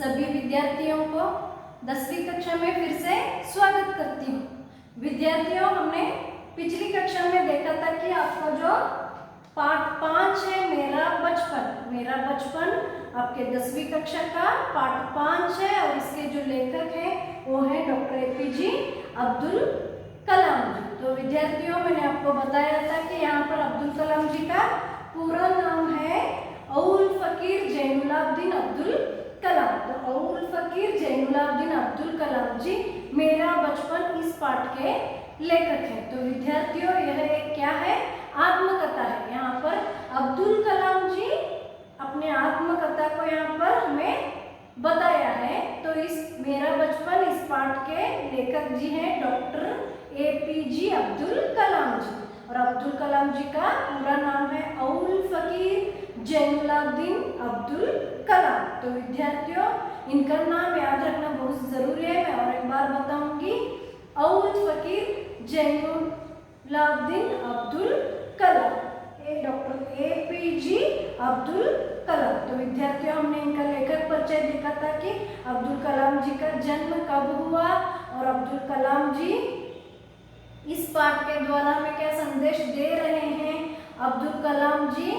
सभी विद्यार्थियों को 10वीं कक्षा में फिर से स्वागत करती हूँ। विद्यार्थियों, हमने पिछली कक्षा में देखा था कि आपको जो पाठ 5 है मेरा बचपन आपके 10वीं कक्षा का पाठ 5 है और इसके जो लेखक हैं वो है डॉक्टर APJ अब्दुल कलाम जी। तो विद्यार्थियों, मैंने आपको बताया था कि यहाँ पर अब्दुल कलाम जी का पूरा नाम है अउल फकीर जैनुलाब्दीन अब्दुल कलाम। तो अउल फकीर जैनुलाब्दीन अब्दुल कलाम जी मेरा बचपन इस पाठ के लेखक हैं। तो विद्यार्थियों, यह एक क्या है? आत्मकथा है। यहाँ पर अब्दुल कलाम जी अपने आत्मकथा को यहाँ पर हमें बताया है। तो इस मेरा बचपन इस पाठ के लेखक जी हैं डॉक्टर APJ अब्दुल कलाम जी। और अब्दुल कलाम जी का पूरा नाम है अउल फकीर जैनुलाब्दीन अब्दुल कलाम। तो विद्यार्थियों, इनका नाम याद रखना बहुत जरूरी है। मैं और एक बार बताऊंगी, अउल फकीर जैनुलाब्दीन अब्दुल कलाम, डॉक्टर APJ अब्दुल कलाम। तो विद्यार्थियों, हमने इनका लेखक परिचय देखा था कि अब्दुल कलाम जी का जन्म कब हुआ और अब्दुल कलाम जी इस पाठ के द्वारा हमें क्या संदेश दे रहे हैं। अब्दुल कलाम जी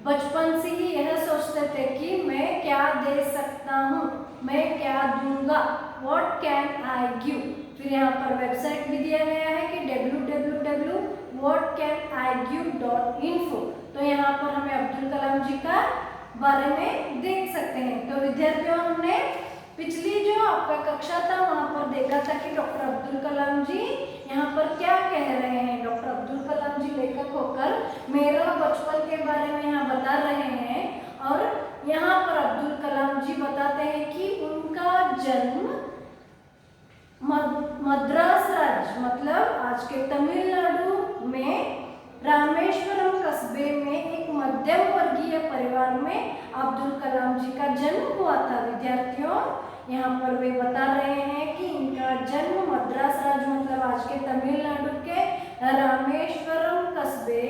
बचपन से ही यह सोचते थे कि मैं क्या दे सकता हूँ, मैं क्या दूंगा, व्हाट कैन आई गिव। फिर यहाँ पर वेबसाइट भी दिया गया है कि www.whatcanigive.info। तो यहाँ पर हमें अब्दुल कलाम जी का बारे में देख सकते हैं। तो विद्यार्थियों, हमने पिछली जो आपका कक्षा था वहाँ पर देखा था कि डॉक्टर अब्दुल कलाम जी यहाँ पर क्या कह रहे हैं। डॉक्टर अब्दुल कलाम जी लेखक होकर मेरा बचपन के बारे में यहाँ बता रहे हैं। और यहाँ पर अब्दुल कलाम जी बताते हैं कि उनका जन्म मद्रास राज्य मतलब आज के तमिलनाडु में रामेश्वरम कस्बे में एक मध्यम वर्गीय परिवार में अब्दुल कलाम जी का जन्म हुआ था। विद्यार्थियों, यहाँ पर वे बता रहे हैं कि इनका जन्म मद्रास राज्य मतलब आज के तमिलनाडु के रामेश्वरम कस्बे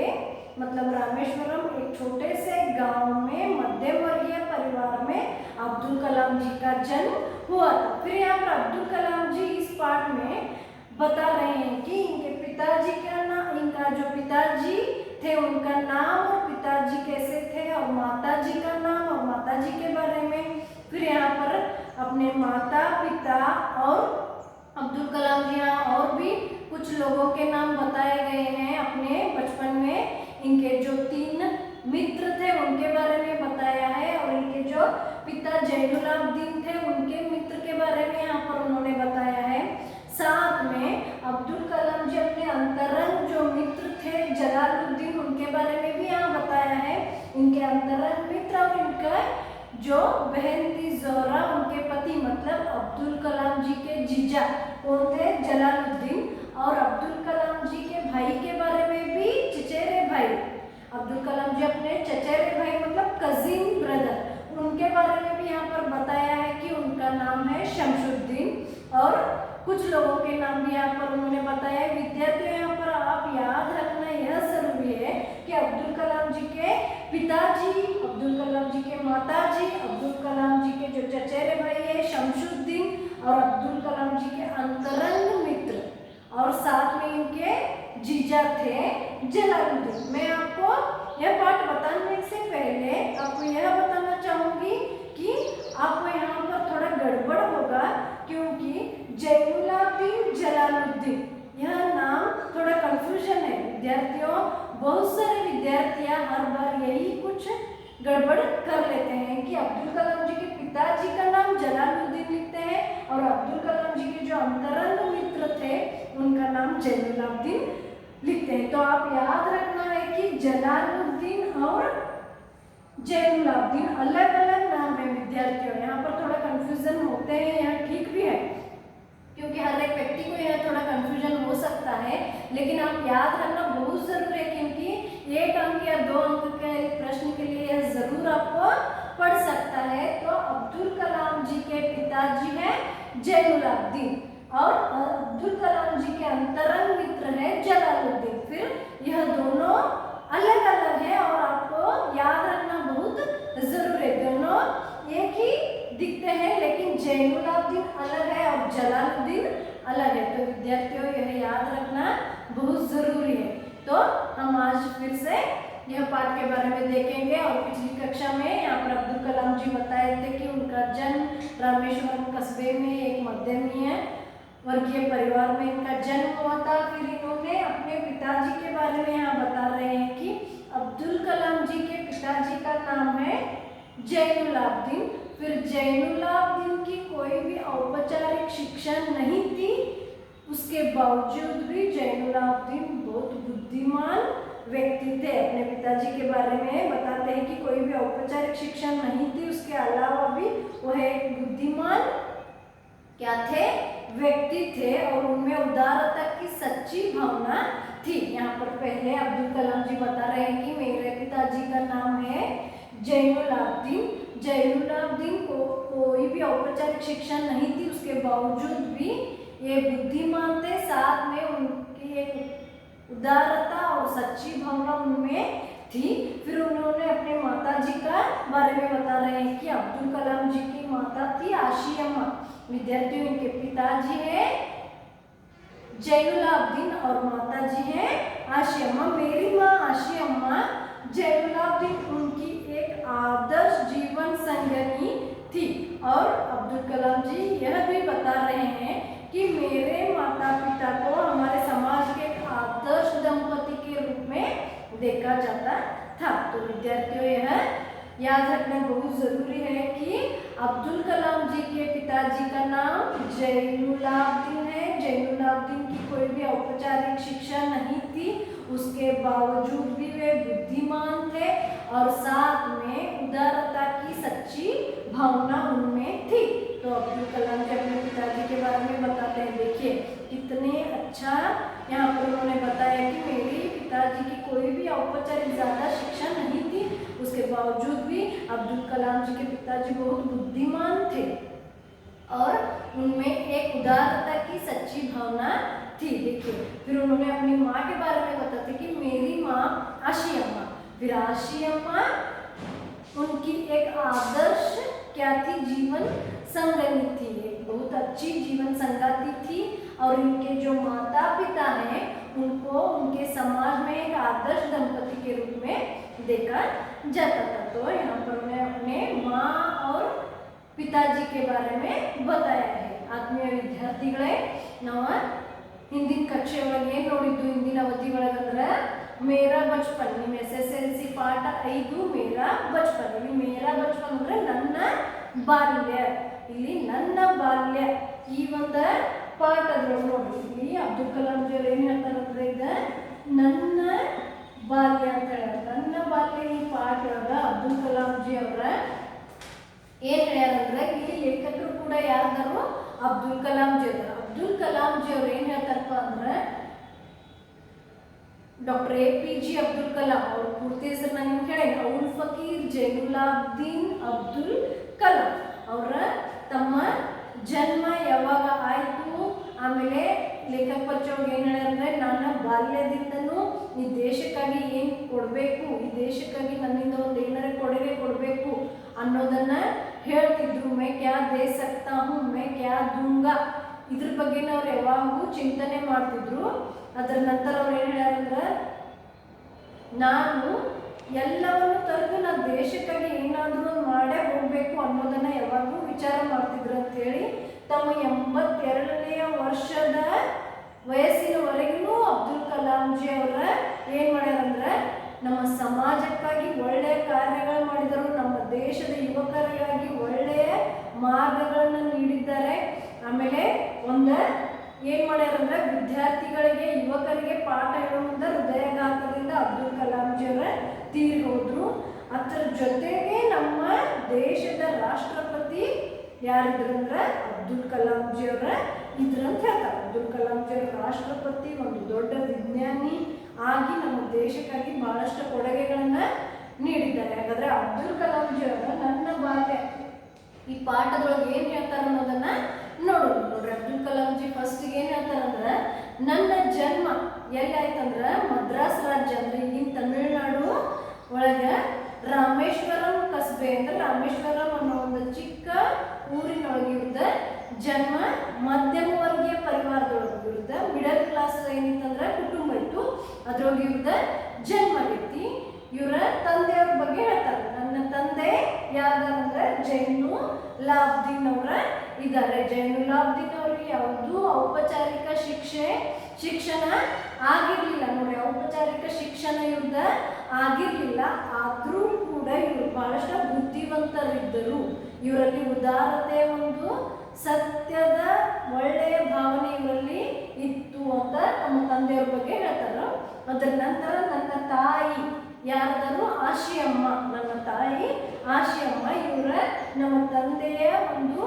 मतलब रामेश्वरम एक छोटे से गांव में मध्यम वर्गीय परिवार में अब्दुल कलाम जी का जन्म हुआ था। फिर यहाँ पर अब्दुल कलाम जी इस पाठ में बता रहे हैं कि इनके पिताजी का नाम, इनका जो पिताजी थे उनका नाम और पिताजी कैसे थे और माताजी का नाम और माताजी के बारे में। फिर यहाँ पर अपने माता पिता और अब्दुल कलाम जी यहाँ और भी कुछ लोगों के नाम बताए गए हैं। अपने बचपन में इनके जो 3 मित्र थे उनके बारे में बताया है और इनके जो पिता जैनुलाब्दीन थे उनके मित्र के बारे में यहाँ पर उन्होंने बताया है। साथ में अब्दुल कलाम जी अपने अंतरंग जो मित्र थे जलालुद्दीन उनके बारे में भी यहाँ बताया है। इनके अंतरंग मित्र और इनका जो बहन थी जोहरा उनके पति मतलब अब्दुल कलाम जी के जीजा कौन थे? जलालुद्दीन। और अब्दुल कलाम जी के भाई के बारे में भी चचेरे भाई, अब्दुल कलाम जी अपने चचेरे भाई मतलब कजिन ब्रदर उनके बारे में भी यहाँ पर बताया है कि उनका नाम है शमशुद्दीन। और कुछ लोगों के नाम भी यहाँ पर उन्होंने बताया है। विद्यार्थियों, यहाँ पर आप याद रखना यह जरूरी है कि अब्दुल कलाम जी के पिताजी, अब्दुल कलाम जी के माताजी, अब्दुल कलाम जी के जो चचेरे भाई है शमशुद्दीन और अब्दुल कलाम जी के अंतरंग मित्र और साथ में इनके जीजा थे जलालुद्दीन। मैं आपको यह पाठ बताने से पहले आपको यह बताना चाहूंगी कि आपको यहाँ पर थोड़ा गड़बड़ होगा क्योंकि जैनुलाब्दीन जलालुद्दीन यह नाम थोड़ा कंफ्यूजन है। विद्यार्थियों, बहुत सारे विद्यार्थियां हर बार यही कुछ गड़बड़ कर लेते हैं कि अब्दुल कलाम जी के पिताजी का नाम जलालुद्दीन लिखते हैं और अब्दुल कलाम जी के जो अंतरंग मित्र थे उनका नाम जैनुलाब्दीन लिखते हैं। तो आप याद रखना है कि जलालुद्दीन और जैनुलाब्दीन अलग अलग नाम है। विद्यार्थियों, यहाँ पर थोड़ा कंफ्यूजन होते हैं, यहाँ ठीक भी है क्योंकि हर एक व्यक्ति को यह थोड़ा कंफ्यूजन हो सकता है। लेकिन आप याद रखना बहुत जरूरी है क्योंकि 1 अंक या 2 अंक के प्रश्न के लिए यह जरूर आपको पढ़ सकता है। तो अब्दुल कलाम जी के पिताजी हैं जैनुलाब्दीन और अब्दुल कलाम जी के अंतरंग मित्र है जलालुद्दीन। फिर यह दोनों अलग अलग है और आपको याद रखना बहुत जरूरी है। दोनों एक ही दिखते हैं जैनुलाब्दीन अलग है और जलालुद्दीन अलग है। तो विद्यार्थियों यह याद रखना बहुत जरूरी है। तो हम आज फिर से यह पाठ के बारे में देखेंगे। और पिछली कक्षा में यहाँ पर अब्दुल कलाम जी बताए थे कि उनका जन्म रामेश्वरम कस्बे में एक मध्यमीय वर्गीय परिवार में इनका जन्म हुआ था। फिर इन्होंने अपने पिताजी के बारे में यहाँ बता रहे हैं कि अब्दुल कलाम जी के पिताजी का नाम है जैनुलाब्दीन। फिर जैनुलाब्दीन की कोई भी औपचारिक शिक्षा नहीं थी, उसके बावजूद भी जैनुलाब्दीन बहुत बुद्धिमान व्यक्ति थे। अपने पिताजी के बारे में बताते हैं कि कोई भी औपचारिक शिक्षा नहीं थी, उसके अलावा भी वह एक बुद्धिमान क्या थे, व्यक्ति थे और उनमें उदारता की सच्ची भावना थी। यहाँ पर पहले अब्दुल कलाम जी बता रहे हैं कि मेरे पिताजी का नाम है जैनुलाब्दीन। जैनुलाब्दीन को कोई भी औपचारिक शिक्षा नहीं थी, उसके बावजूद भी ये बुद्धिमान थे। साथ में उनकी एक उदारता और सच्ची भावना उनमें थी। फिर उन्होंने अपने माता जी का बारे में बता रहे हैं कि अब्दुल कलाम जी की माता थी आशियम्मा। विद्यार्थियों, इनके पिताजी है जैनुलाब्दीन और माता जी है आशियम्मा। मेरी माँ आशियम्मा जैनुलाब्दीन उनकी एक आदर्श जीवन संगिनी थी। और अब्दुल कलाम जी यह भी बता रहे हैं कि मेरे माता पिता को हमारे समाज के एक आदर्श दंपति के रूप में देखा जाता था। तो विद्यार्थियों, यह याद रखना बहुत जरूरी है कि अब्दुल कलाम जी के पिताजी का नाम जैनुलाब्दीन है। जैनुलाब्दीन की कोई भी औपचारिक शिक्षा नहीं थी, उसके बावजूद भी वे बुद्धिमान थे और साथ में उदारता की सच्ची भावना उनमें थी। तो अब्दुल कलाम जी अपने पिताजी के बारे में बताते हैं। देखिए कितने अच्छा यहाँ पर उन्होंने बताया कि मेरे पिताजी की कोई भी औपचारिक ज़्यादा शिक्षा नहीं थी, उसके बावजूद भी अब्दुल कलाम जी के पिताजी बहुत बुद्धिमान थे और उनमें एक उदारता की सच्ची भावना थी। देखिए फिर उन्होंने अपनी माँ के बारे में बताते कि मेरी माँ आशियम्मा। फिर आशियम्मा उनकी एक आदर्श क्या थी, जीवन संगनी थी, एक बहुत अच्छी जीवन संगाती थी। और इनके जो माता पिता हैं उनको उनके समाज में एक आदर्श दंपति के रूप में देखा जाता था। तो यहाँ पर उन्हें अपने माँ और पिताजी के बारे में बताया है। ಆತ್ಮೀಯ ವಿದ್ಯಾರ್ಥಿಗಳೇ, ನಾವು ಹಿಂದಿನ ಕಕ್ಷೆ ಒಳಗೆ ಏನು ನೋಡಿದ್ದು, ಹಿಂದಿನ ಅವಧಿ ಒಳಗಂದ್ರೆ ಮೇರಾ ಬಚ್ಪನ್, ನಿಮ್ಮ SSLC ಪಾಠ 5 ಮೇರಾ ಬಚ್ಪನ್. ಇಲ್ಲಿ ಮೇರಾ ಬಚ್ಪನ್ ಅಂದ್ರೆ ನನ್ನ ಬಾಲ್ಯ. ಇಲ್ಲಿ ನನ್ನ ಬಾಲ್ಯ ಈ ಒಂದು ಪಾಠದೊಳಗೆ ನೋಡಿ, ಇಲ್ಲಿ ಅಬ್ದುಲ್ ಕಲಾಂ ಜಿ ಅವ್ರು ಏನು ಹೇಳ್ತಾರಂದ್ರೆ ಈಗ ನನ್ನ ಬಾಲ್ಯ ಅಂತ ಹೇಳ್ತಾರೆ. ನನ್ನ ಬಾಲ್ಯ ಈ ಪಾಠ ಒಳಗ ಅಬ್ದುಲ್ ಕಲಾಂ ಜಿ ಅವರ ಏನ್ ಹೇಳ್ಯಾರಂದ್ರೆ, ಇಲ್ಲಿ ಲೇಖಕರು ಕೂಡ ಯಾರ್ದಾರು ಅಬ್ದುಲ್ ಕಲಾಂ ಜಿ ಅವರು. ಅಬ್ದುಲ್ ಕಲಾಂ ಜಿ ಅವ್ರು ಏನ್ ಹೇಳ್ತಾರಪ್ಪ ಅಂದ್ರೆ ಡಾಕ್ಟರ್ APJ ಅಬ್ದುಲ್ ಕಲಾಂ ಅವ್ರ ಪೂರ್ತಿ ಹೆಸರು ನಾನು ನಿಮ್ಗೆ ಹೇಳೇನೆ, ಔಲ್ ಫಕೀರ್ ಜೈನುಲಾಬ್ದೀನ್ ಅಬ್ದುಲ್ ಕಲಾಂ. ಅವರ ತಮ್ಮ ಜನ್ಮ ಯಾವಾಗ ಆಯಿತು, ಆಮೇಲೆ ಲೇಖಕ ಪರಿಚಯ ಏನು ಹೇಳ್ಯಾರಂದ್ರೆ ನನ್ನ ಬಾಲ್ಯದಿಂದನೂ ಈ ದೇಶಕ್ಕಾಗಿ ಏನು ಕೊಡಬೇಕು, ಈ ದೇಶಕ್ಕಾಗಿ ನನ್ನಿಂದ ಒಂದು ಏನಾರ ಕೊಡುಗೆ ಕೊಡಬೇಕು ಅನ್ನೋದನ್ನ ಹೇಳ್ತಿದ್ರು. ಮೈ ಕ್ಯಾ ದೇ ಸಕ್ತಾ ಹೂ, ಮೈ ಕ್ಯಾ ದೂಂಗಾ, ಇದ್ರ ಬಗ್ಗೆ ಅವ್ರು ಯಾವಾಗೂ ಚಿಂತನೆ ಮಾಡ್ತಿದ್ರು. ಅದರ ನಂತರ ಅವ್ರು ಏನು ಹೇಳ್ಯಾರಂದ್ರೆ ನಾನು ಎಲ್ಲವನ್ನು ತೊರೆದು ನಾನು ದೇಶಕ್ಕಾಗಿ ಏನಾದರೂ ಮಾಡೇ ಹೋಗಬೇಕು ಅನ್ನೋದನ್ನ ಯಾವಾಗೂ ವಿಚಾರ ಮಾಡ್ತಿದ್ರು ಅಂತೇಳಿ ತಮ್ಮ 82ನೇ ವರ್ಷದ ವಯಸ್ಸಿನವರೆಗೂ ಅಬ್ದುಲ್ ಕಲಾಂ ಜಿ ಅವರ ಏನು ಮಾಡ್ಯಾರಂದ್ರೆ ನಮ್ಮ ಸಮಾಜಕ್ಕಾಗಿ ಒಳ್ಳೆಯ ಕಾರ್ಯಗಳು ಮಾಡಿದರು, ನಮ್ಮ ದೇಶದ ಯುವಕರಿಗಾಗಿ ಒಳ್ಳೆಯ ಮಾರ್ಗಗಳನ್ನು ನೀಡಿದ್ದಾರೆ. ಆಮೇಲೆ ಏನು ಮಾಡ್ಯಾರಂದ್ರೆ ವಿದ್ಯಾರ್ಥಿಗಳಿಗೆ, ಯುವಕರಿಗೆ ಪಾಠ ಹೇಳುವುದ ಹೃದಯಘಾತದಿಂದ ಅಬ್ದುಲ್ ಕಲಾಂ ಜಿ ಅವರ ತೀರಿ ಹೋದ್ರು. ಅದರ ಜೊತೆಗೆ ನಮ್ಮ ದೇಶದ ರಾಷ್ಟ್ರಪತಿ ಯಾರಿದ್ರು ಅಂದ್ರೆ ಅಬ್ದುಲ್ ಕಲಾಂ ಜಿ ಅವರ ಇದ್ರಂತ ಹೇಳ್ತಾರೆ. ಅಬ್ದುಲ್ ಕಲಾಂ ಜಿ ಅವರ ರಾಷ್ಟ್ರಪತಿ, ಒಂದು ದೊಡ್ಡ ವಿಜ್ಞಾನಿ ಆಗಿ ನಮ್ಮ ದೇಶಕ್ಕಾಗಿ ಬಹಳಷ್ಟು ಕೊಡುಗೆಗಳನ್ನ ನೀಡಿದ್ದಾರೆ. ಹಾಗಾದ್ರೆ ಅಬ್ದುಲ್ ಕಲಾಂ ಜಿ ಅವರ ನನ್ನ ಬಾಲ್ಯ ಈ ಪಾಠದೊಳಗೆ ಏನು ಹೇಳ್ತಾರೆ ಅನ್ನೋದನ್ನ ನೋಡೋಣ. ನೋಡ್ರಿ, ಅಬ್ದುಲ್ ಕಲಾಂ ಜಿ ಫಸ್ಟ್ ಏನು ಹೇಳ್ತಾರಂದ್ರೆ ನನ್ನ ಜನ್ಮ ಎಲ್ಲಿ ಆಯ್ತಂದ್ರೆ ಮದ್ರಾಸ್ ರಾಜ್ಯ ಅಂದ್ರೆ ಈಗಿನ ತಮಿಳುನಾಡು ಒಳಗೆ ರಾಮೇಶ್ವರಂ ಕಸ್ಬೆ ಅಂದ್ರೆ ರಾಮೇಶ್ವರಂ ಅನ್ನೋ ಒಂದು ಚಿಕ್ಕ ಊರಿನೊಳಗೆ ಇವ್ರದ ಜನ್ಮ ಮಧ್ಯಮ ವರ್ಗೀಯ ಪರಿವಾರದೊಳಗೆ ಇವ್ರದ ಮಿಡಲ್ ಕ್ಲಾಸ್ ಏನಿತ್ತಂದ್ರೆ ಕುಟುಂಬ ಇತ್ತು, ಅದ್ರೊಳಗೆ ಇವ್ರದ ಜನ್ಮ ಆಗೈತಿ. ಇವರ ತಂದೆಯವ್ರ ಬಗ್ಗೆ ಹೇಳ್ತಾರೆ. ನನ್ನ ತಂದೆ ಯಾರಂದ್ರೆ ಜೈನುಲಾಬ್ದೀನ್ ಅವರ ಇದ್ದಾರೆ. ಜೈನುಲಾಬ್ದೀನ್ ಅವ್ರಿಗೆ ಯಾವುದು ಔಪಚಾರಿಕ ಶಿಕ್ಷಣ ಆಗಿರ್ಲಿಲ್ಲ ನೋಡಿ. ಔಪಚಾರಿಕ ಶಿಕ್ಷಣ ಇವ್ರದ ಆಗಿರ್ಲಿಲ್ಲ. ಆದ್ರೂ ಕೂಡ ಇವರು ಬಹಳಷ್ಟು ಬುದ್ಧಿವಂತರಿದ್ದರು. ಇವರಲ್ಲಿ ಉದಾರತೆ, ಒಂದು ಸತ್ಯದ ಒಳ್ಳೆಯ ಭಾವನೆ ಇವರಲ್ಲಿ ಇತ್ತು ಅಂತ ನಮ್ಮ ತಂದೆಯವ್ರ ಬಗ್ಗೆ ಹೇಳ್ತಾರೆ. ಅದರ ನಂತರ ನನ್ನ ತಾಯಿ ಯಾರಾದರೂ ಆಶಿಯಮ್ಮ, ನನ್ನ ತಾಯಿ ಆಶಿಯಮ್ಮ ಇವರ ನಮ್ಮ ತಂದೆಯ ಒಂದು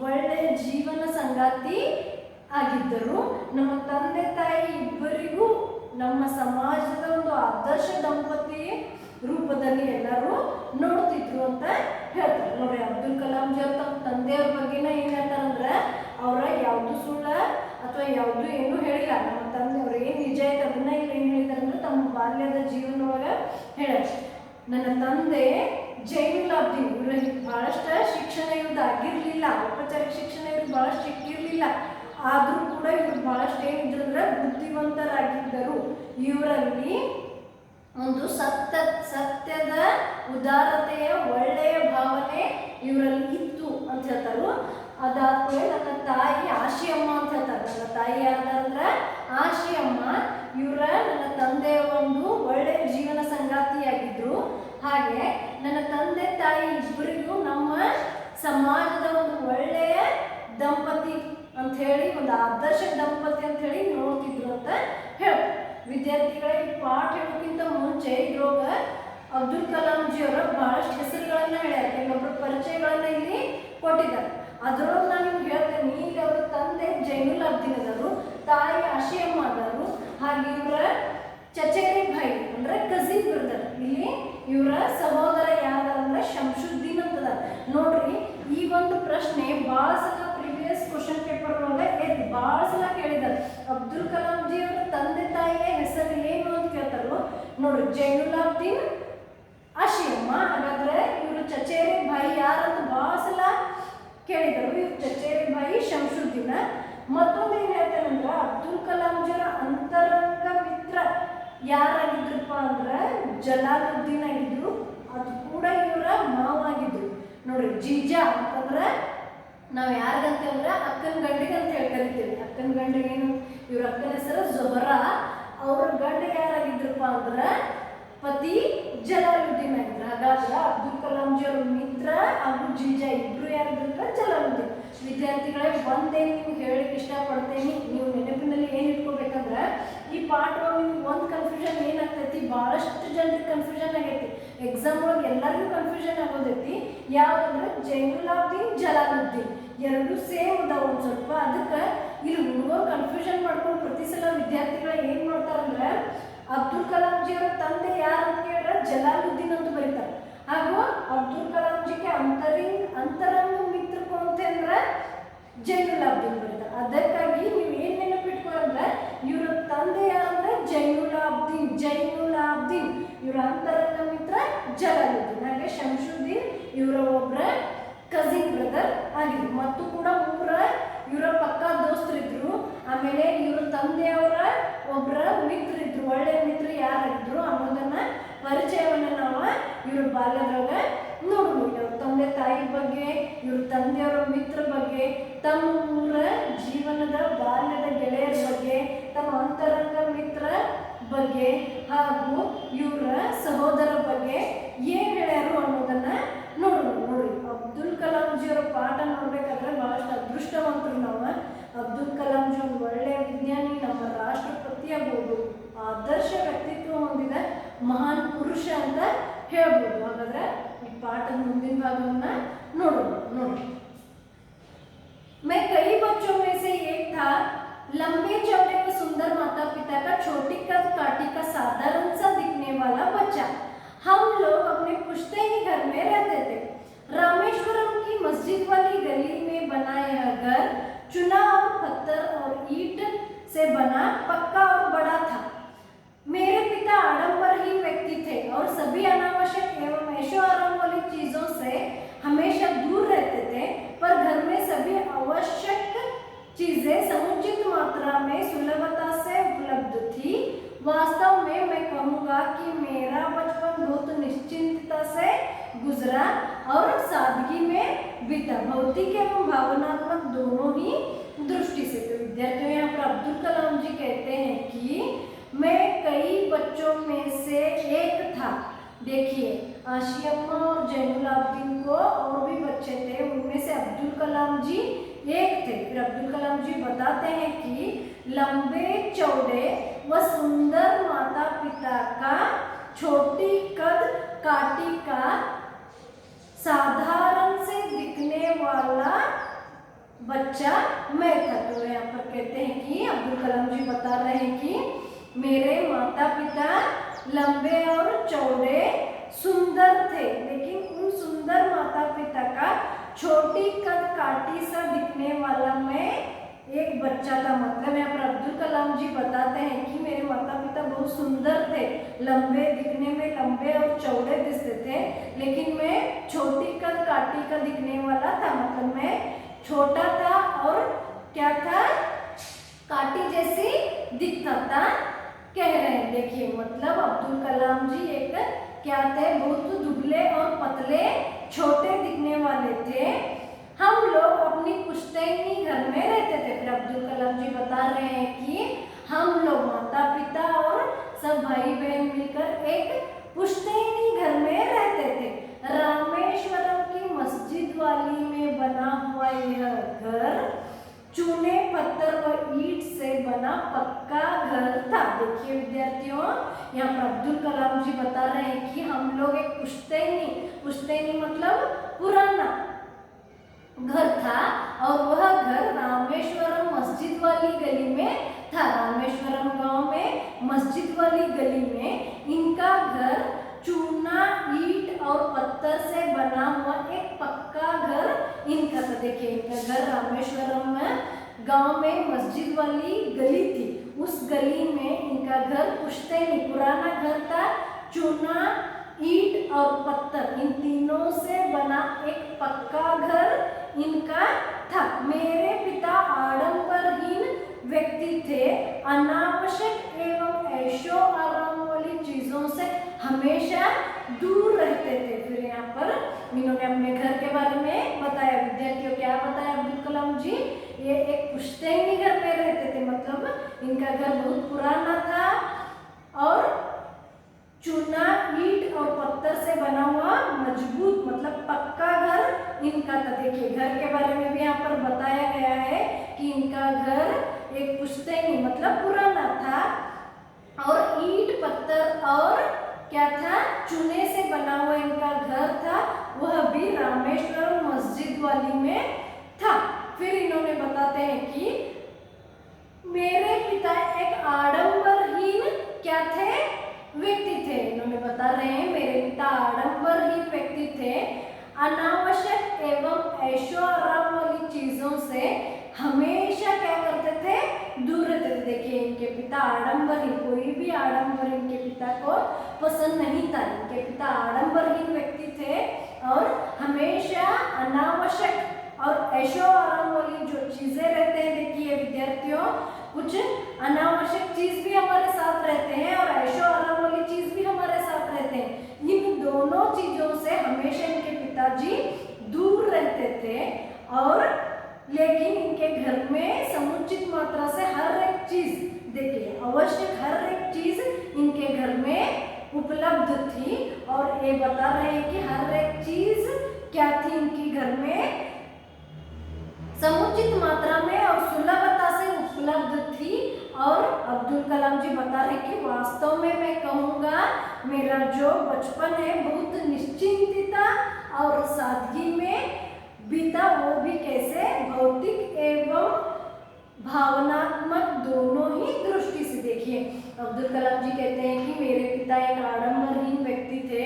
ಒಳ್ಳೆಯ ಜೀವನ ಸಂಗಾತಿ ಆಗಿದ್ದರು. ನಮ್ಮ ತಂದೆ ತಾಯಿ ಇಬ್ಬರಿಗೂ ನಮ್ಮ ಸಮಾಜದ ಒಂದು ಆದರ್ಶ ದಂಪತಿ ರೂಪದಲ್ಲಿ ಎಲ್ಲರೂ ನೋಡ್ತಿದ್ರು ಅಂತ ಹೇಳ್ತಾರೆ ನೋಡ್ರಿ. ಅಬ್ದುಲ್ ಕಲಾಂ ಜಿ ಅವ್ರ ತಮ್ಮ ತಂದೆಯವ್ರ ಬಗ್ಗೆನ ಏನ್ ಹೇಳ್ತಾರಂದ್ರೆ, ಅವರ ಯಾವುದು ಸುಳ್ಳ ಅಥವಾ ಯಾವುದು ಏನು ಹೇಳಿಲ್ಲ. ನಮ್ಮ ತಂದೆಯವ್ರು ಏನು ನಿಜ ಐತೆ ಅದನ್ನ ಇಲ್ಲಿ ಏನು ಹೇಳಿದಾರೆ ಅಂದ್ರೆ ತಮ್ಮ ಬಾಲ್ಯದ ಜೀವನದೊಳಗೆ ಹೇಳ, ನನ್ನ ತಂದೆ ಜೈನುಲಾಬ್ದೀನ್ ಇವ್ರಿಗೆ ಬಹಳಷ್ಟು ಶಿಕ್ಷಣ ಇವ್ರದ್ದು ಆಗಿರ್ಲಿಲ್ಲ, ಔಪಚಾರಿಕ ಶಿಕ್ಷಣ ಇವ್ರಿಗೆ ಬಹಳಷ್ಟು ಸಿಕ್ಕಿರ್ಲಿಲ್ಲ. ಆದ್ರೂ ಕೂಡ ಇವ್ರು ಬಹಳಷ್ಟು ಏನಿದ್ರು ಅಂದ್ರೆ ಬುದ್ಧಿವಂತರಾಗಿದ್ದರು. ಇವರಲ್ಲಿ ಒಂದು ಸತ್ಯದ ಉದಾರತೆಯ ಒಳ್ಳೆಯ ಭಾವನೆ ಇವರಲ್ಲಿ ಇತ್ತು ಅಂತ ಹೇಳ್ತಾರೆ. ಅದಾದ್ಮೇಲೆ ನನ್ನ ತಾಯಿ ಆಶಿಯಮ್ಮ ಅಂತ ಹೇಳ್ತಾರೆ. ನನ್ನ ತಾಯಿ ಯಾರಂದ್ರೆ ಆಶಿಯಮ್ಮ, ಇವರ ನನ್ನ ತಂದೆಯ ಒಂದು ಒಳ್ಳೆಯ ಜೀವನ ಸಂಗಾತಿಯಾಗಿದ್ರು. ಹಾಗೆ ನನ್ನ ತಂದೆ ತಾಯಿ ಇಬ್ಬರಿಗೂ ನಮ್ಮ ಸಮಾಜದ ಒಂದು ಒಳ್ಳೆಯ ದಂಪತಿ ಅಂತ ಹೇಳಿ, ಒಂದು ಆದರ್ಶ ದಂಪತಿ ಅಂತ ಹೇಳಿ ನೋಡ್ತಿದ್ರು ಅಂತ ಹೇಳಿ. ವಿದ್ಯಾರ್ಥಿಗಳಿಗೆ ಪಾಠ ಹೇಳೋಕ್ಕಿಂತ ಮುಂಚೆ ಇದ್ರೊಳಗ ಅಬ್ದುಲ್ ಕಲಾಂ ಜಿ ಅವರ ಬಹಳಷ್ಟು ಹೆಸರುಗಳನ್ನ ಹೇಳ್ಯಾರ, ಕೆಲವೊಬ್ಬರ ಪರಿಚಯಗಳನ್ನ ಇಲ್ಲಿ ಕೊಟ್ಟಿದ್ದಾರೆ. ಅದ್ರೊಳಗೆ ನಾನು ನಿಮ್ಗೆ ಹೇಳ್ತೇನೆ. ಈಗ ಅವರ ತಂದೆ ಜೈನುಲಾಬ್ದೀನ್ ಅದಾರು, ತಾಯಿ ಆಶಿಯಮ್ಮ ಅದಾರು. ಹಾಗೆ ಇವರ ಚಚೇರಿ ಭಾಯಿ ಅಂದ್ರೆ ಕಜಿನ್ ಬ್ರದರ್, ಇಲ್ಲಿ ಇವರ ಸಹೋದರ ಯಾರಂದ್ರೆ ಶಂಶುದ್ದೀನ್ ಅಂತದ ನೋಡ್ರಿ. ಈ ಒಂದು ಪ್ರಶ್ನೆ ಬಹಳ ಸಲ ಪ್ರಿವಿಯಸ್ ಕ್ವಶನ್ ಪೇಪರ್ ಒಳಗೆ ಬಹಳ ಸಲ ಕೇಳಿದ್ದಾರೆ. ಅಬ್ದುಲ್ ಕಲಾಂ ಜಿ ಅವರ ತಂದೆ ತಾಯಿಯ ಹೆಸರು ಏನು ಅಂತ ಕೇಳ್ತಾರೋ ನೋಡ್ರಿ, ಜೈನುಲಾಬ್ದೀನ್ ಆಶಿಯಮ್ಮ. ಹಾಗಾದ್ರೆ ಇವರು ಚಚೇರಿ ಭಾಯಿ ಯಾರಂತ ಬಹಳ ಸಲ ಕೇಳಿದರು. ಇವ್ರು ಚಚೇರಿ ಭಾಯಿ ಶಂಶುದ್ದೀನ. ಮತ್ತೊಂದು ಏನ್ ಹೇಳ್ತಾರಂದ್ರ, ಅಬ್ದುಲ್ ಕಲಾಂ ಜಿ ಅವರ ಅಂತರಂಗ ಮಿತ್ರ ಯಾರಾಗಿದ್ರಪ್ಪ ಅಂದ್ರೆ ಜಲಾಲುದ್ದೀನ್ ಆಗಿದ್ರು. ಅದು ಕೂಡ ಇವರ ಮಾವ ಆಗಿದ್ರು ನೋಡ್ರಿ. ಜೀಜಾ ಅಂತಂದ್ರೆ ನಾವು ಯಾರಿಗಂತಂದ್ರೆ ಅಕ್ಕನ ಗಂಡಿಗೆ ಅಂತ ಹೇಳಿ ಕರಿತೀವಿ. ಅಕ್ಕನ ಗಂಡಿಗೆ ಏನು, ಇವ್ರ ಅಕ್ಕನ ಹೆಸರು ಜೊಹರಾ. ಅವ್ರ ಗಂಡ ಯಾರಾಗಿದ್ರಪ್ಪ ಅಂದ್ರೆ ಪತಿ ಜಲಾಲುದ್ದೀನ್ ಆಗಿದ್ರು. ಹಾಗಾದ್ರೆ ಅಬ್ದುಲ್ ಕಲಾಂ ಜಿ ಅವ್ರ ಮಿತ್ರ ಹಾಗೂ ಜೀಜಾ ಇಬ್ರು ಯಾರಿದ್ರು ಜಲಾಲುದ್ದೀನ್. ವಿದ್ಯಾರ್ಥಿಗಳೇ ಒಂದೇ ನಿಮ್ಗೆ ಹೇಳಕ್ಕೆ ಇಷ್ಟಪಡ್ತೇನೆ. ನೀವು ನೆನಪಿನಲ್ಲಿ ಏನು ಇಟ್ಕೋಬೇಕಂದ್ರೆ, ಈ ಪಾಠವಾಗಿ ನಿಮ್ಗೆ ಒಂದು ಕನ್ಫ್ಯೂಷನ್ ಏನಾಗ್ತೈತಿ, ಭಾಳಷ್ಟು ಜನರಿಗೆ ಕನ್ಫ್ಯೂಷನ್ ಆಗೈತಿ. ಎಕ್ಸಾಮ್ ಒಳಗೆ ಎಲ್ಲರಿಗೂ ಕನ್ಫ್ಯೂಷನ್ ಆಗೋದೈತಿ. ಯಾವ್ದಂದ್ರೆ ಜೈನುಲಾಬ್ದೀನ್ ಜಲಾಲುದ್ದೀನ್ ಎರಡು ಸೇಮ್ ಅದಾವ ಒಂದು ಸ್ವಲ್ಪ. ಅದಕ್ಕೆ ಇಲ್ಲಿ ಹುಡುಗರು ಕನ್ಫ್ಯೂಷನ್ ಮಾಡ್ಕೊಂಡು ಪ್ರತಿ ಸಲ ವಿದ್ಯಾರ್ಥಿಗಳು ಏನು ಮಾಡ್ತಾರಂದ್ರೆ, ಅಬ್ದುಲ್ ಕಲಾಂ ಜಿ ಅವರ ತಂದೆ ಯಾರು ಅಂತ ಕೇಳಿದ್ರೆ ಜಲಾಲುದ್ದೀನ್ ಅಂತ ಬರೀತಾರೆ. ಹಾಗೂ ಅಬ್ದುಲ್ ಕಲಾಂ ಜಿಗೆ ಅಂತರಂಗ ಮಿತ್ರ ಅಂತಂದ್ರೆ ಜೈನುಲಾಬ್ದೀನ್ ಬರೀತಾರೆ. ಅದಕ್ಕಾಗಿ ನೀವು ಏನು ನೆನಪಿಟ್ಕೊಂಡ್ರೆ, ಇವರ ತಂದೆ ಯಾರಂದ್ರೆ ಜೈನುಲಾಬ್ದೀನ್, ಇವರ ಅಂತರಂಗ ಮಿತ್ರ ಜಲಾಲುದ್ದೀನ್. ಹಾಗೆ ಶಂಶುದ್ದೀನ್ ಇವರ ಒಬ್ಬರ ಕಸಿನ್ ಬ್ರದರ್ ಆಗಿದ್ರು. ಮತ್ತು ಕೂಡ ಇವರ ಪಕ್ಕ ದೋಸ್ತರಿದ್ರು. ಆಮೇಲೆ ಇವರ ತಂದೆಯವರ ಒಬ್ಬರ ಮಿತ್ರರಿದ್ರು, ಒಳ್ಳೆಯ ಮಿತ್ರ ಯಾರಾಗಿದ್ರು ಅನ್ನೋದನ್ನ ಪರಿಚಯವನ್ನು ನಾವು ಇವ್ರ ಬಾಲ್ಯದಾಗ ನೋಡ್ಬೋದು. ಅವ್ರ ತಂದೆ ತಾಯಿ ಬಗ್ಗೆ, ಇವ್ರ ತಂದೆಯವರ ಮಿತ್ರ ಬಗ್ಗೆ, ತಮ್ಮ ಊರ ಜೀವನದ ಬಾಲ್ಯದ ಗೆಳೆಯರ ಬಗ್ಗೆ, ತಮ್ಮ ಅಂತರಂಗ ಮಿತ್ರ ಬಗ್ಗೆ ಹಾಗೂ ಇವರ ಸಹೋದರ ಬಗ್ಗೆ ಏನು ಹೇಳ್ಯಾರು ಅನ್ನೋದನ್ನ ನೋಡ್ಬೋದು. ನೋಡಿ, ಅಬ್ದುಲ್ ಕಲಾಂ ಜಿ ಅವರ ಪಾಠ ನೋಡ್ಬೇಕಾದ್ರೆ ಬಹಳಷ್ಟು ಅದೃಷ್ಟವಂತರು ನಾವು. ಅಬ್ದುಲ್ ಕಲಾಂ ಜಿ ಒಂದು ಒಳ್ಳೆಯ ವಿಜ್ಞಾನಿ, ನಮ್ಮ ರಾಷ್ಟ್ರಪತಿ ಆಗ್ಬೋದು, ಆದರ್ಶ ವ್ಯಕ್ತಿತ್ವ ಹೊಂದಿದ ಮಹಾನ್ ಪುರುಷ ಅಂತ ಹೇಳ್ಬೋದು. ಹಾಗಾದ್ರೆ ಈ पाठ ಮುಂದಿನ ಭಾಗವನ್ನ ನೋಡೋಣ ನೋಡಿ मैं कई बच्चों में से एक था लंबे चौड़े व सुंदर माता पिता का छोटी कद काठी का साधारण सा दिखने वाला बच्चा। हम लोग अपने पुश्तैनी घर में रहते थे। रामेश्वरम की मस्जिद वाली गली में बना यह घर चुना और पत्थर और ईंट से बना, पक्का और बड़ा था। मेरे पिता आडंबरहीन व्यक्ति थे और सभी अनावश्यक एवं ऐशो आराम वाली चीजों से हमेशा दूर रहते थे, पर घर गुजरा और सादगी में बीता, भौतिक एवं भावनात्मक दोनों ही दृष्टि से। तो विद्यार्थियों यहाँ पर अब्दुल कलाम जी कहते हैं कि मैं कई बच्चों में से एक था। देखिए आशिया अम्मा और जैनुल आबदीन को और भी बच्चे थे, उनमें से अब्दुल कलाम जी एक थे। फिर अब्दुल कलाम जी बताते हैं कि लंबे चौड़े व सुंदर माता पिता का छोटी कद काटी का साधारण से दिखने वाला बच्चा मैं था। तो यहाँ पर कहते हैं कि अब्दुल कलाम जी बता रहे हैं कि मेरे माता पिता लंबे और चौड़े सुंदर थे, लेकिन उन सुंदर माता पिता का छोटी कद काटी सा दिखने वाला मैं एक बच्चा था। मतलब यहाँ पर अब्दुल कलाम जी बताते हैं कि मेरे माता पिता बहुत सुंदर थे, लंबे दिखने में लंबे और चौड़े दिखते थे, लेकिन मैं छोटी कद काटी का दिखने वाला था। मतलब मैं छोटा था और क्या था, काटी जैसी दिखता था कह रहे हैं। देखिए मतलब अब्दुल कलाम जी एक क्या थे, बहुत दुबले और पतले छोटे दिखने वाले थे। हम लोग अपनी पुश्तैनी घर में रहते थे। फिर अब्दुल कलाम जी बता रहे हैं कि हम लोग माता पिता और सब भाई बहन मिलकर एक पुश्तैनी घर में रहते थे। रामेश्वरम की मस्जिद वाली में बना हुआ यह घर चूने पत्थर व ईंट से बना पक्का घर था। देखिए विद्यार्थियों यहाँ पर अब्दुल कलाम जी बता रहे हैं कि हम लोग एक पुश्तैनी मतलब पुराना घर था और वह घर रामेश्वरम मस्जिद वाली गली में था। रामेश्वरम गांव में मस्जिद वाली गली में इनका घर चूना ईंट और पत्थर से बना हुआ एक पक्का घर इनका था। देखिए इनका घर रामेश्वरम में गांव में मस्जिद वाली गली थी, उस गली में इनका घर पुश्तैनी पुराना घर था। चूना ईंट और पत्थर इन तीनों से बना एक पक्का घर इनका था। मेरे पिता आडंबरहीन व्यक्ति थे, अनावश्यक एवं ऐशो आराम वाली चीजों से हमेशा दूर रहते थे। फिर यहाँ पर इन्होंने अपने घर के बारे में बताया। विद्यार्थियों क्या बताया अब्दुल कलाम जी, ये एक पुश्तैनी घर में रहते थे, मतलब इनका घर बहुत पुराना था और चूना ईंट और पत्थर से बना हुआ मजबूत मतलब पक्का घर इनका था। देखिए घर के बारे में भी यहाँ पर बताया गया है कि इनका घर एक पुश्तैनी मतलब पुराना था और ईंट पत्थर और क्या था, चूने से बना हुआ इनका घर था, वह भी रामेश्वरम मस्जिद वाली में था। फिर इन्होंने बताते हैं कि मेरे पिता एक आडंबरहीन क्या थे, व्यक्ति थे। इन्होंने बता रहे हैं मेरे पिता आडंबरहीन व्यक्ति थे, अनावश्यक एवं ऐशो आराम वाली चीजों से हमेशा क्या करते थे, दूर रहते थे। देखिए इनके पिता आडंबरहीन, कोई भी आडंबर इनके पिता को पसंद नहीं था। इनके पिता आडंबरहीन व्यक्ति थे और हमेशा अनावश्यक और ऐशो आराम वाली जो चीजें रहते हैं। देखिए विद्यार्थियों कुछ अनावश्यक चीज भी हमारे साथ रहते हैं और ऐशो आराम वाली चीज भी हमारे साथ रहते हैं। इन दोनों चीजों से हमेशा इनके पिताजी दूर रहते थे और लेकिन इनके घर में समुचित मात्रा से हर एक चीज, देखिए आवश्यक हर एक चीज इनके घर में उपलब्ध थी। और ये बता रहे हैं कि हर एक चीज क्या थी इनके घर में, समुचित मात्रा में और सुलभता से उपलब्ध थी। और अब्दुल कलाम जी बता रहे कि वास्तव में मैं कहूँगा मेरा जो बचपन है बहुत निश्चिंतता और सादगी में बीता, वो भी कैसे, भौतिक एवं भावनात्मक दोनों ही दृष्टि से। देखिए अब्दुल कलाम जी कहते हैं कि मेरे पिता एक आडंबरहीन व्यक्ति थे,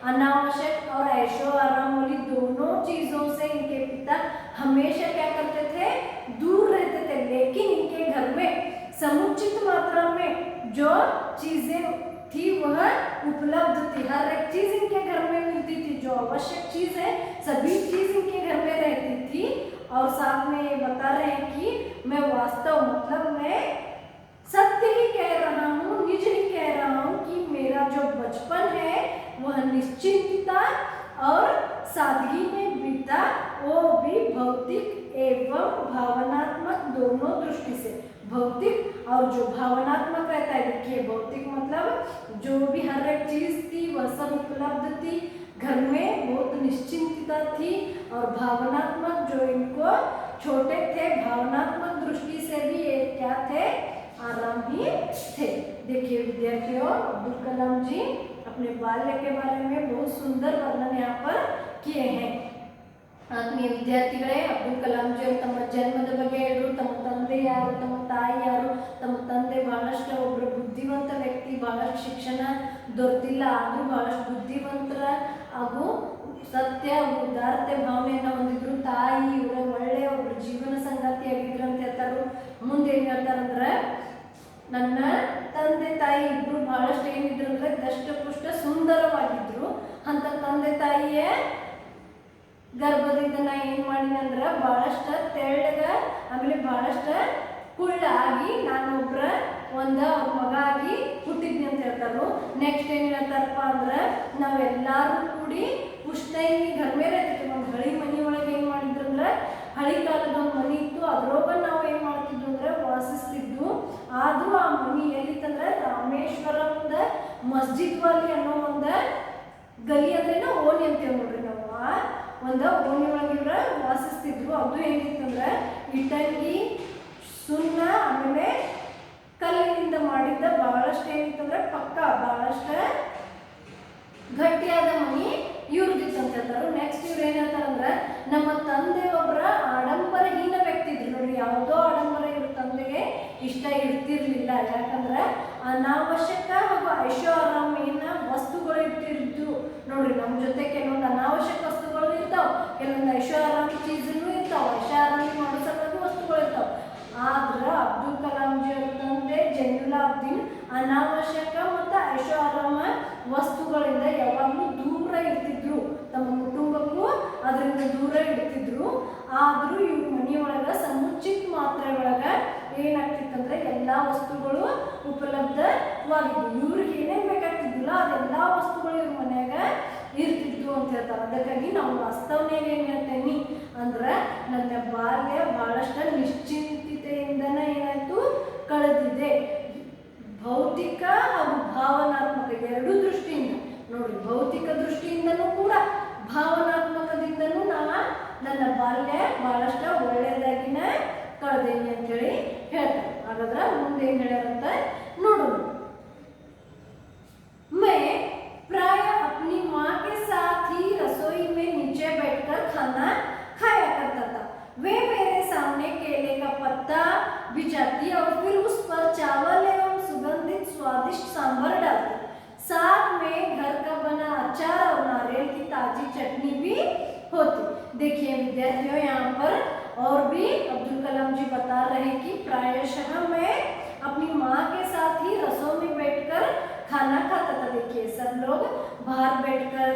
अनावश्यक और ऐशो आराम वाली दोनों चीजों से इनके पिता हमेशा क्या करते थे, दूर रहते थे। लेकिन इनके घर में समुचित मात्रा में जो चीजें थी वह उपलब्ध थी, हर एक चीज इनके घर में मिलती थी, जो आवश्यक चीज है सभी चीज इनके घर में रहती थी। और साथ में ये बता रहे हैं कि मैं वास्तव मतलब मैं सत्य ही कह रहा हूँ, निज ही कह रहा हूँ कि मेरा जो बचपन है वह निश्चिंतता और सादगी में बीता, वो भी भौतिक एवं भावनात्मक दोनों दृष्टि से। भौतिक और जो भावनात्मक रहता है, देखिए भौतिक मतलब जो भी हर एक चीज थी वह सब उपलब्ध थी, घर में बहुत निश्चिंतता थी, और भावनात्मक जो इनको छोटे थे, भावनात्मक दृष्टि से भी ये क्या थे, आराम ही थे। देखिए विद्यार्थियों, अब्दुल कलाम जी अपने बाल्य के बारे में बहुत सुंदर वर्णन यहाँ पर किए हैं। ಆತ್ಮೀಯ ವಿದ್ಯಾರ್ಥಿಗಳೇ, ಅಬ್ದುಲ್ ಕಲಾಂ ಜಿ ಅವರು ತಮ್ಮ ಜನ್ಮದ ಬಗ್ಗೆ ಹೇಳಿದ್ರು, ತಮ್ಮ ತಂದೆ ಯಾರು, ತಮ್ಮ ತಾಯಿ ಯಾರು. ತಮ್ಮ ತಂದೆ ಬಹಳಷ್ಟು ಒಬ್ಬರು ಬುದ್ಧಿವಂತ ವ್ಯಕ್ತಿ, ಬಹಳಷ್ಟು ಶಿಕ್ಷಣ ದೊರೆತಿಲ್ಲ, ಆದರೂ ಬಹಳಷ್ಟು ಬುದ್ಧಿವಂತರ ಹಾಗೂ ಸತ್ಯ ಉದಾರತೆ ಭಾವನೆಯನ್ನು ಹೊಂದಿದ್ರು. ತಾಯಿ ಇವರ ಒಳ್ಳೆಯ ಒಬ್ಬರು ಜೀವನ ಸಂಗಾತಿಯಾಗಿದ್ರು ಅಂತ ಹೇಳ್ತಾರೆ. ಮುಂದೆ ಏನು ಹೇಳ್ತಾರಂದ್ರೆ, ನನ್ನ ತಂದೆ ತಾಯಿ ಇಬ್ರು ಬಹಳಷ್ಟು ಏನಿದ್ರು ಅಂದ್ರೆ ದಷ್ಟಪುಷ್ಟ ಸುಂದರವಾಗಿದ್ರು. ಅಂತ ತಂದೆ ತಾಯಿಯ ಗರ್ಭದಿಂದ ನಾ ಏನು ಮಾಡಿನಂದ್ರೆ ಬಹಳಷ್ಟು ತೆಳ್ಳಗ, ಆಮೇಲೆ ಬಹಳಷ್ಟು ಕುಳ್ಳಾಗಿ ನಾನೊಬ್ಬರ ಅವ್ರ ಮಗ ಆಗಿ ಹುಟ್ಟಿದ್ನಿ ಅಂತ ಹೇಳ್ತಾರು. ನೆಕ್ಸ್ಟ್ ಏನು ಹೇಳ್ತಾರಪ್ಪ ಅಂದ್ರೆ, ನಾವೆಲ್ಲರೂ ಕೂಡಿ ಪುಷ್ಟೈನಿ घर में रहते. ಒಂದು ಹಳಿ ಮನೆ ಒಳಗೆ ಏನು ಮಾಡಿದ್ರು ಅಂದ್ರೆ, ಹಳಿ ಕಾಲದ ಒಂದು ಮನೆ ಇತ್ತು, ಅದ್ರೊಳಗೆ ನಾವು ಏನು ಮಾಡ್ತಿದ್ವು ಅಂದ್ರೆ ವಾಸಿಸ್ತಿದ್ವು. ಆದರೂ ಆ ಮನೆ ಎಲ್ಲಿತ್ತಂದ್ರೆ ರಾಮೇಶ್ವರಮದ ಮಸ್ಜಿದ್ ವಾಲಿ ಅನ್ನೋ ಒಂದು ಗಲಿ ಅಂದ್ರೇನ ಓಣಿ ಅಂತೇಳಿ ನೋಡ್ರಿ ನಾವು. ಆ ಒಂದು ಓಣಿ ಒಳಗೆ ಇವ್ರ ವಾಸಿಸ್ತಿದ್ರು. ಅದು ಹೆಂಗಿತ್ತಂದ್ರೆ ಇಟಂಗಿ, ಸುಣ್ಣ, ಆಮೇಲೆ ಕಲ್ಲಿನಿಂದ ಮಾಡಿದ್ದ ಬಹಳಷ್ಟು ಏನಿತ್ತಂದ್ರೆ ಪಕ್ಕ ಬಹಳಷ್ಟು ಗಟ್ಟಿಯಾದ ಮನಿ ಇವ್ರದಿತ್ತು ಅಂತ ಹೇಳ್ತಾರೆ. ನೆಕ್ಸ್ಟ್ ಇವ್ರು ಏನ್ ಹೇಳ್ತಾರಂದ್ರೆ, ನಮ್ಮ ತಂದೆ ಒಬ್ಬರ ಆಡಂಬರಹೀನ ವ್ಯಕ್ತಿ ಇದ್ರು. ನೋಡಿ, ಯಾವುದೋ ಆಡಂಬರ ಇವ್ರ ತಂದೆಗೆ ಇಷ್ಟ ಇರ್ತಿರ್ಲಿಲ್ಲ. ಯಾಕಂದ್ರೆ ಅನಾವಶ್ಯಕ ಹಾಗೂ ಐಷಾರಾಮಿನ ವಸ್ತುಗಳು ಇರ್ತಿರ್ದು. ನೋಡ್ರಿ, ನಮ್ಮ ಜೊತೆ ಕೆಲವೊಂದು ಅನಾವಶ್ಯಕ ವಸ್ತುಗಳು ಇರ್ತಾವ, ಕೆಲವೊಂದು ಐಷಾರಾಮಿ ಚೀಸನ್ನು ಇರ್ತಾವ, ಐಷಾರಾಮಿ ಮಾಡೋ ಸಲುವಾಗಿ ವಸ್ತುಗಳು ಇರ್ತಾವ. ಆದ್ರೆ ಅಬ್ದುಲ್ ಕಲಾಂ ಜಿ ಅವ್ರ ತಂದೆ ಜೈನುಲಾಬ್ದೀನ್ ಅನಾವಶ್ಯಕ ಮತ್ತು ಐಷಾರಾಮ ವಸ್ತುಗಳಿಂದ ಯಾವಾಗಲೂ ದೂರ ಇರ್ತಿದ್ರು. ತಮ್ಮ ಕುಟುಂಬಕ್ಕೂ ಅದರಿಂದ ದೂರ ಇಡ್ತಿದ್ರು. ಆದರೂ ಇವ್ರ ಮನೆಯೊಳಗೆ ಸಮುಚಿತ ಮಾತ್ರೆ ಒಳಗೆ ಏನಾಗ್ತಿತ್ತಂದ್ರೆ ಎಲ್ಲ ವಸ್ತುಗಳು ಉಪಲಬ್ಧವಾಗಿದ್ವು. ಇವ್ರಿಗೆ ಏನೇನು ಬೇಕಾಗ್ತಿದ್ದಿಲ್ಲ ಅದೆಲ್ಲ ವಸ್ತುಗಳು ಇವ್ರ ಮನ್ಯಾಗ ಇರ್ತಿದ್ವು ಅಂತ ಹೇಳ್ತಾರೆ. ಅದಕ್ಕಾಗಿ ನಾವು ವಾಸ್ತವನಾಗ ಏನು ಹೇಳ್ತೇನೆ ಅಂದ್ರೆ, ನನ್ನ ಬಾಲ್ಯ ಬಹಳಷ್ಟು ನಿಶ್ಚಿಂತೆಯಿಂದನೇ ಏನಾಯ್ತು ಕಳೆದಿದೆ. ಭೌತಿಕ ಹಾಗೂ ಭಾವನಾತ್ಮಕ ಎರಡೂ ದೃಷ್ಟಿಯಿಂದ. ನೋಡಿ, ಭೌತಿಕ ದೃಷ್ಟಿಯಿಂದನೂ ಕೂಡ ಭಾವನಾತ್ಮಕದಿಂದನೂ ನನ್ನ ಬಾಲ್ಯ ಬಹಳಷ್ಟು ಒಳ್ಳೆಯದಾಗಿನ ಕಳೆದೇನೆ ಅಂತೇಳಿ ಹೇಳ್ತಾರೆ. ಹಾಗಾದ್ರೆ ಮುಂದೆ ಏನು ಹೇಳ್ಯಾರಂತ ನೋಡೋಣ. मैं प्राय अपनी माँ के साथ ही रसोई में नीचे बैठकर खाना खाया करता था. वे मेरे सामने केले का पत्ता बिछाती और फिर उस पर चावल एवं सुगंधित स्वादिष्ट सांभर डालती. साथ में घर का बना अचार और नारियल की ताजी चटनी भी होती. देखिए विद्यार्थियों, यहाँ पर और भी अब्दुल कलाम जी बता रहे हैं कि प्रायशः मैं अपनी माँ के साथ ही रसोई में बैठकर खाना खाता था. देखिए, सब लोग बाहर बैठकर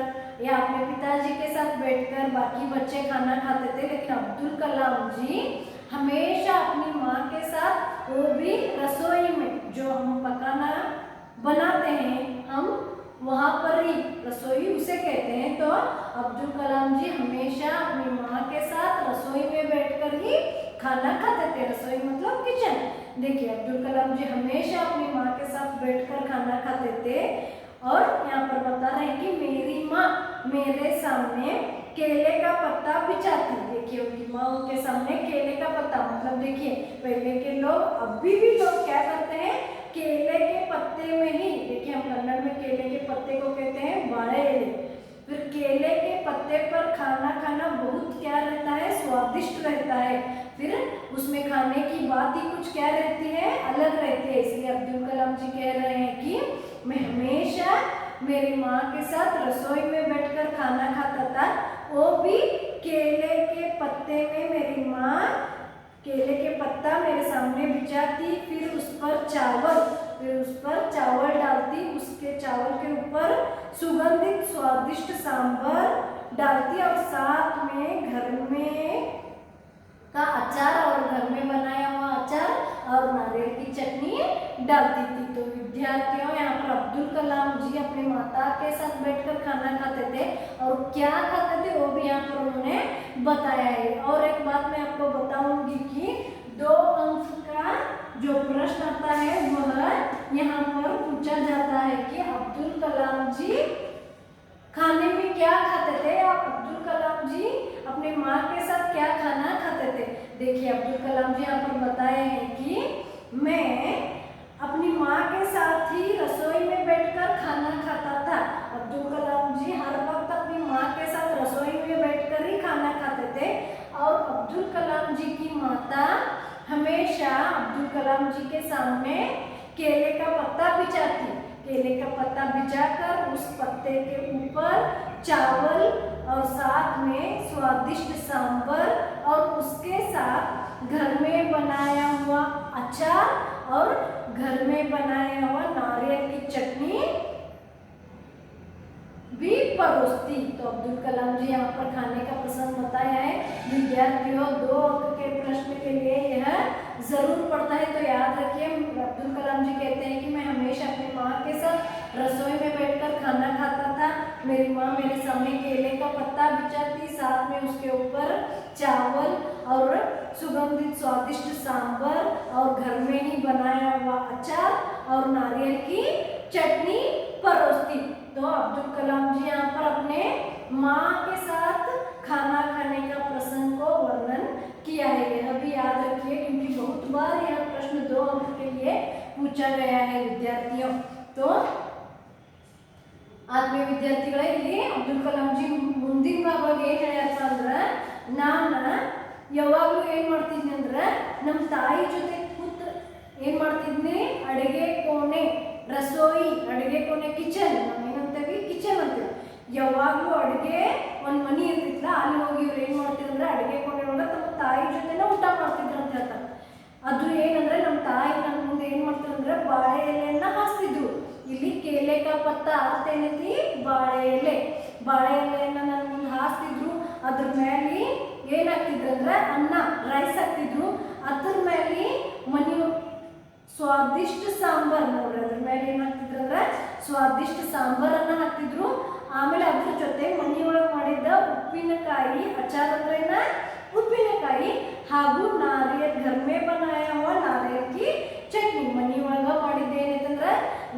या अपने पिताजी के साथ बैठकर बाकी बच्चे खाना खाते थे, लेकिन अब्दुल कलाम जी हमेशा अपनी माँ के साथ, वो भी रसोई में जो हम पकाना बनाते हैं, हम वहाँ पर ही रसोई उसे कहते हैं. तो अब्दुल कलाम जी हमेशा अपनी माँ के साथ रसोई में बैठकर ही खाना खाते थे. रसोई मतलब किचन. देखिए, अब्दुल कलाम जी हमेशा अपनी माँ के साथ बैठकर खाना खाते थे. और यहाँ पर बता रहे हैं कि मेरी माँ मेरे सामने केले का पत्ता बिछाती. देखिए, उनकी माँ उनके सामने केले का पत्ता, मतलब देखिए पहले के लोग, अभी भी लोग क्या करते हैं, केले के पत्ते में ही, देखिए हम कन्नड़ में केले के पत्ते को कहते हैं बाड़ेले. फिर केले के पत्ते पर खाना खाना बहुत क्या रहता है, स्वादिष्ट रहता है. फिर उसमें खाने की बात ही कुछ क्या रहती है, अलग रहती है. इसलिए अब्दुल कलाम जी कह रहे हैं कि मैं हमेशा मेरी माँ के साथ रसोई में बैठकर खाना खाता था, वो भी केले के पत्ते में. मेरी माँ केले के पत्ता मेरे सामने बिछाती, फिर उस पर चावल डालती, उसके चावल के ऊपर सुगंधित स्वादिष्ट सांभर डालती, और साथ में घर में का अचार और घर में बनाया हुआ अचार और नारियल की चटनी डालती थी. तो विद्यार्थियों, यहाँ पर अब्दुल कलाम जी अपनी माता के साथ बैठकर खाना खाते थे और क्या खाते थे वो भी यहाँ पर उन्होंने बताया है। और एक बात मैं आपको बताऊंगी कि 2 अंक का जो प्रश्न आता है वह यहाँ पर पूछा जाता है कि अब्दुल कलाम जी खाने में क्या खाते थे, या अब्दुल कलाम जी अपने माँ के साथ क्या खाना खाते थे। देखिए अब्दुल कलाम जी यहाँ पर बताए हैं कि मैं अपनी माँ के साथ ही रसोई में बैठकर खाना खाता था। अब्दुल कलाम जी हर वक्त अपनी माँ के साथ रसोई में बैठकर ही खाना खाते थे और अब्दुल कलाम जी की माता हमेशा अब्दुल कलाम जी के सामने केले का पत्ता बिछाती। केले का पत्ता बिछाकर उस पत्ते के ऊपर चावल और साथ में स्वादिष्ट सांभर और उसके साथ घर में बनाया हुआ अचार और घर में बनाया हुआ नारियल की चटनी भी परोसती। तो अब्दुल कलाम जी यहाँ पर खाने का पसंद बताया है। विद्यार्थियों 2 अंक के प्रश्न के लिए यह जरूर पड़ता है, तो याद रखिए अब्दुल कलाम जी कहते हैं कि मैं हमेशा अपनी माँ के साथ रसोई में बैठकर खाना खाता था। मेरी माँ मेरे सामने केले का पत्ता बिछाती, साथ में उसके ऊपर चावल और सुगंधित स्वादिष्ट सांभर और घर में ही बनाया हुआ अचार और नारियल की चटनी परोसती। तो अब्दुल कलाम जी यहाँ पर अपने माँ के साथ खाना खाने का प्रसंग को वर्णन किया है। यह भी याद रखिए क्योंकि बहुत बार यह प्रश्न 2 अंक के लिए पूछा गया है विद्यार्थियों। तो ಆತ್ಮೀಯ ವಿದ್ಯಾರ್ಥಿಗಳೇ, ಇಲ್ಲಿ ಅಬ್ದುಲ್ ಕಲಾಂ ಜಿ ಮುಂದಿನ ಭಾಗ ಏನು ಹೇಳ್ಯಾರಪ್ಪ ಅಂದ್ರೆ, ನಾನು ಯಾವಾಗಲೂ ಏನು ಮಾಡ್ತಿದ್ನಿ ಅಂದ್ರೆ ನಮ್ಮ ತಾಯಿ ಜೊತೆ ಕೂತು ಏನು ಮಾಡ್ತಿದ್ನಿ, ಅಡುಗೆ ಕೋಣೆ ರಸೋಯಿ, ಅಡುಗೆ ಕೋಣೆ ಕಿಚನ್, ನಾವು ಏನಂತೀವಿ ಕಿಚನ್ ಅಂತೀವಿ, ಯಾವಾಗಲೂ ಅಡುಗೆ ಒಂದು ಮನೆ ಇರ್ತಿತ್ತಲ್ಲ ಅಲ್ಲಿ ಹೋಗಿ ಇವ್ರು ಏನು ಮಾಡ್ತಿದ್ರು ಅಡುಗೆ ಕೋಣೆ ಒಳಗೆ ತಮ್ಮ ತಾಯಿ ಜೊತೆನೇ ಊಟ ಮಾಡ್ತಿದ್ರು ಅಂತ ಹೇಳ್ತಾರೆ. ಅದು ಏನಂದ್ರೆ ನಮ್ಮ ತಾಯಿ ನನ್ನ ಮುಂದೆ ಏನು ಮಾಡ್ತಿದ್ರು ಅಂದ್ರೆ ಬಾಳೆ ಎಲೆಯನ್ನ ಹಾಸ್ತಿದ್ರು. ಇಲ್ಲಿ ಕೇಲೆ ಕಾ ಪತ್ತ ಅರ್ಥ ಏನೈತಿ, ಬಾಳೆ ಎಲೆ. ಬಾಳೆ ಎಲೆಯನ್ನ ನನ್ನ ಮುಂದೆ ಹಾಸ್ತಿದ್ರು. ಅದ್ರ ಮೇಲೆ ಏನಾಗ್ತಿದ್ರು ಅಂದ್ರೆ ಅನ್ನ, ರೈಸ್ ಹಾಕ್ತಿದ್ರು. ಅದ್ರ ಮೇಲೆ ಸ್ವಾದಿಷ್ಟ ಸಾಂಬಾರ್, ನೋಡ್ರಿ ಅದ್ರ ಮೇಲೆ ಏನಾಗ್ತಿದ್ರು ಅಂದ್ರೆ ಸ್ವಾದಿಷ್ಟ ಸಾಂಬಾರನ್ನ ಹಾಕ್ತಿದ್ರು. ಆಮೇಲೆ ಅದ್ರ ಜೊತೆ ಮನೆಯೊಳಗೆ ಮಾಡಿದ್ದ ಉಪ್ಪಿನಕಾಯಿ, ಅಚಾರ ಅಂದ್ರೆ ಉಪ್ಪಿನಕಾಯಿ ಹಾಗೂ ನಾರಿಯಲ್ घर में बनाया हुआ नारियल की ಚಟ್ನಿ, ಮನೆಯೊಳಗ ಮಾಡಿದ್ದ ಏನೈತಂದ್ರೆ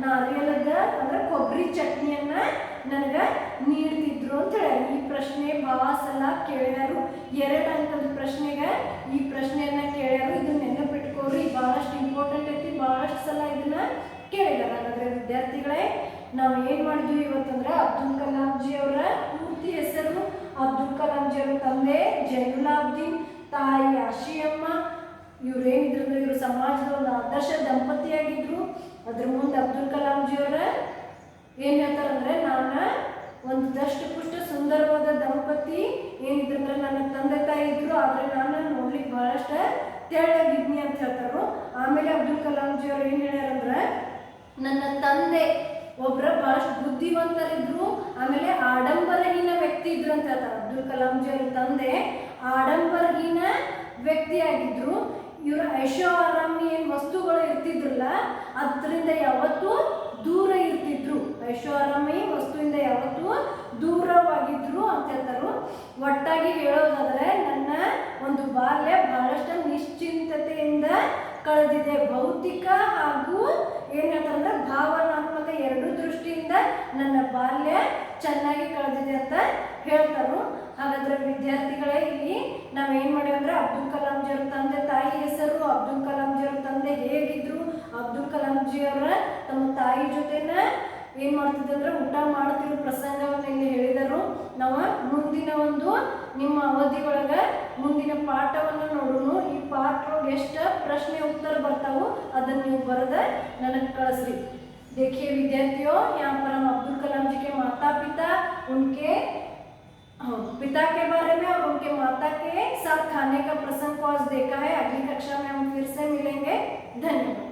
ನಾರಿಯಲದ ಅಂದ್ರೆ ಕೊಬ್ಬರಿ ಚಟ್ನಿಯನ್ನ ನನಗೆ ನೀಡ್ತಿದ್ರು ಅಂತ ಹೇಳಿ. ಈ ಪ್ರಶ್ನೆ ಬಹಳ ಸಲ ಕೇಳ್ಯಾರು. 2 ಅಂಕದ ಪ್ರಶ್ನೆಗೆ ಈ ಪ್ರಶ್ನೆಯನ್ನ ಕೇಳ್ಯಾರು. ಇದನ್ನ ನೆನಪಿಟ್ಕೋರಿ, ಬಹಳಷ್ಟು ಇಂಪಾರ್ಟೆಂಟ್ ಐತಿ, ಬಹಳಷ್ಟು ಸಲ ಇದನ್ನ ಕೇಳಿದಾರೆ. ಹಾಗಾದ್ರೆ ವಿದ್ಯಾರ್ಥಿಗಳೇ, ನಾವು ಏನು ಮಾಡಿದ್ವಿ ಇವತ್ತಂದ್ರೆ ಅಬ್ದುಲ್ ಕಲಾಂ ಜಿ ಅವರ ಪೂರ್ತಿ ಹೆಸರು, ಅಬ್ದುಲ್ ಕಲಾಂ ಜಿ ಅವರ ತಂದೆ ಜೈನುಲಾಬ್ದೀನ್, ತಾಯಿ ಆಶಿಯಮ್ಮ. ಇವ್ರೇನಿದ್ರು ಅಂದ್ರೆ ಇವರು ಸಮಾಜದ ಒಂದು ಆದರ್ಶ ದಂಪತಿಯಾಗಿದ್ರು. ಅದ್ರ ಮುಂದೆ ಅಬ್ದುಲ್ ಕಲಾಂ ಜಿ ಅವರ ಏನು ಹೇಳ್ತಾರಂದ್ರೆ, ನಾನು ಒಂದು ದಷ್ಟಪುಷ್ಟ ಸುಂದರವಾದ ದಂಪತಿ ಏನಿದ್ರು ಅಂದ್ರೆ ನನ್ನ ತಂದೆ ತಾಯಿ ಇದ್ರು, ಆದರೆ ನಾನು ನೋಡ್ಲಿಕ್ಕೆ ಬಹಳಷ್ಟು ತೆಳ್ಳಗಿದ್ನಿ ಅಂತ ಹೇಳ್ತಾರು. ಆಮೇಲೆ ಅಬ್ದುಲ್ ಕಲಾಂ ಜಿ ಅವರು ಏನು ಹೇಳ್ಯಾರಂದ್ರೆ, ನನ್ನ ತಂದೆ ಒಬ್ಬರ ಬಹಳಷ್ಟು ಬುದ್ಧಿವಂತರಿದ್ರು, ಆಮೇಲೆ ಆಡಂಬರಹೀನ ವ್ಯಕ್ತಿ ಇದ್ರು ಅಂತ ಹೇಳ್ತಾರೆ. ಅಬ್ದುಲ್ ಕಲಾಂ ಜಿ ಅವರ ತಂದೆ ಆಡಂಬರಹೀನ ವ್ಯಕ್ತಿಯಾಗಿದ್ರು. ಇವರ ಐಷೋ ಆರಾಮಿ ಏನು ವಸ್ತುಗಳು ಇರ್ತಿದ್ರಲ್ಲ ಅದರಿಂದ ಯಾವತ್ತೂ ದೂರ ಇರ್ತಿದ್ರು. ಐಷೋ ಆರಾಮಿ ವಸ್ತುವಿಂದ ಯಾವತ್ತೂ ದೂರವಾಗಿದ್ರು ಅಂತ ಹೇಳ್ತಾರೆ. ಒಟ್ಟಾಗಿ ಹೇಳೋದಾದ್ರೆ ನನ್ನ ಒಂದು ಬಾಲ್ಯ ಬಹಳಷ್ಟು ನಿಶ್ಚಿಂತತೆಯಿಂದ ಕಳೆದಿದೆ. ಭೌತಿಕ ಹಾಗೂ ಏನು ಹೇಳ್ತಾರಂದ್ರೆ ಭಾವನಾತ್ಮಕ 2 ದೃಷ್ಟಿಯಿಂದ ನನ್ನ ಬಾಲ್ಯ ಚೆನ್ನಾಗಿ ಕಳೆದಿದೆ ಅಂತ ಹೇಳ್ತಾರೆ. ಹಾಗಾದ್ರೆ ವಿದ್ಯಾರ್ಥಿಗಳೇ, ಇಲ್ಲಿ ನಾವೇನು ಮಾಡಿವಿ ಅಂದ್ರೆ ಅಬ್ದುಲ್ ಕಲಾಂ ಜಿ ಅವರ ತಂದೆ ತಾಯಿ ಹೆಸರು, ಅಬ್ದುಲ್ ಕಲಾಂ ಜಿ ಅವರ ತಂದೆ ಹೇಗಿದ್ರು, ಅಬ್ದುಲ್ ಕಲಾಂ ಜಿ ಅವರ ತಮ್ಮ ತಾಯಿ ಜೊತೆನ ಏನು ಮಾಡ್ತಿದ್ರು ಅಂದ್ರೆ ಊಟ ಮಾಡ್ತಿರೋ ಪ್ರಸಂಗವನ್ನು ಇಲ್ಲಿ ಹೇಳಿದರು. ನಾವು ಮುಂದಿನ ಒಂದು ನಿಮ್ಮ ಅವಧಿಯೊಳಗೆ ಮುಂದಿನ ಪಾಠವನ್ನು ನೋಡೋಣ. ಈ ಪಾಠ ಎಷ್ಟು ಪ್ರಶ್ನೆ ಉತ್ತರ ಬರ್ತಾವೋ ಅದನ್ನು ನೀವು ಬರೆದ ನನಗೆ ಕಳಿಸ್ರಿ. देखिए विद्यार्थियों, यहाँ पर हम अब्दुल कलाम जी के माता पिता, उनके पिता के बारे में और उनके माता के साथ खाने का प्रसंग को आज देखा है। अगली कक्षा में हम फिर से मिलेंगे। धन्यवाद।